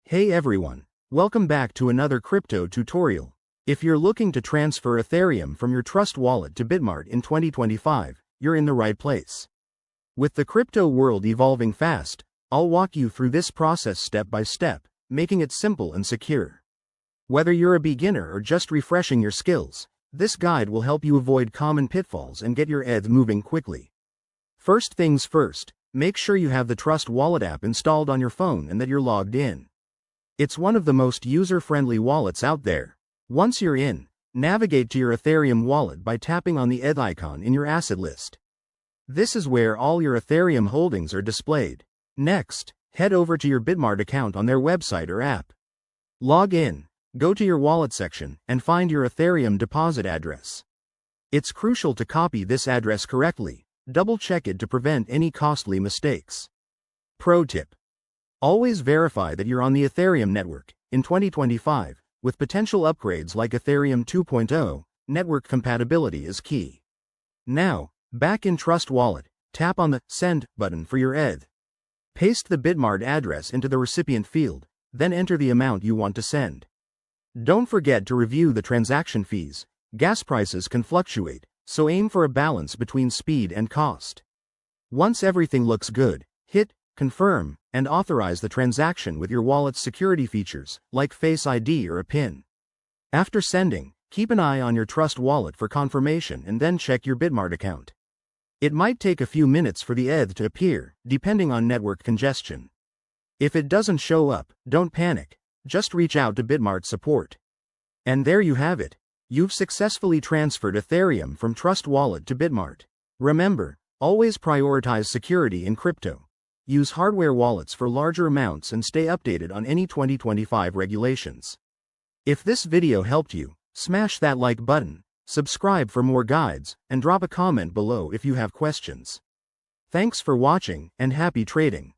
Hey everyone, welcome back to another crypto tutorial. If you're looking to transfer Ethereum from your Trust Wallet to Bitmart in 2025, you're in the right place. With the crypto world evolving fast, I'll walk you through this process step by step, making it simple and secure. Whether you're a beginner or just refreshing your skills, this guide will help you avoid common pitfalls and get your ETH moving quickly. First things first, make sure you have the Trust Wallet app installed on your phone and that you're logged in. It's one of the most user-friendly wallets out there. Once you're in, navigate to your Ethereum wallet by tapping on the ETH icon in your asset list. This is where all your Ethereum holdings are displayed. Next, head over to your Bitmart account on their website or app. Log in, go to your wallet section, and find your Ethereum deposit address. It's crucial to copy this address correctly. Double-check it to prevent any costly mistakes. Pro tip: always verify that you're on the Ethereum network. In 2025, with potential upgrades like Ethereum 2.0, network compatibility is key. Now, back in Trust Wallet, tap on the Send button for your ETH. Paste the Bitmart address into the recipient field, then enter the amount you want to send. Don't forget to review the transaction fees. Gas prices can fluctuate, so aim for a balance between speed and cost. Once everything looks good, hit Confirm and authorize the transaction with your wallet's security features, like Face ID or a PIN. After sending, keep an eye on your Trust Wallet for confirmation and then check your Bitmart account. It might take a few minutes for the ETH to appear, depending on network congestion. If it doesn't show up, don't panic, just reach out to Bitmart support. And there you have it. You've successfully transferred Ethereum from Trust Wallet to Bitmart. Remember, always prioritize security in crypto. Use hardware wallets for larger amounts and stay updated on any 2025 regulations. If this video helped you, smash that like button, subscribe for more guides, and drop a comment below if you have questions. Thanks for watching, and happy trading.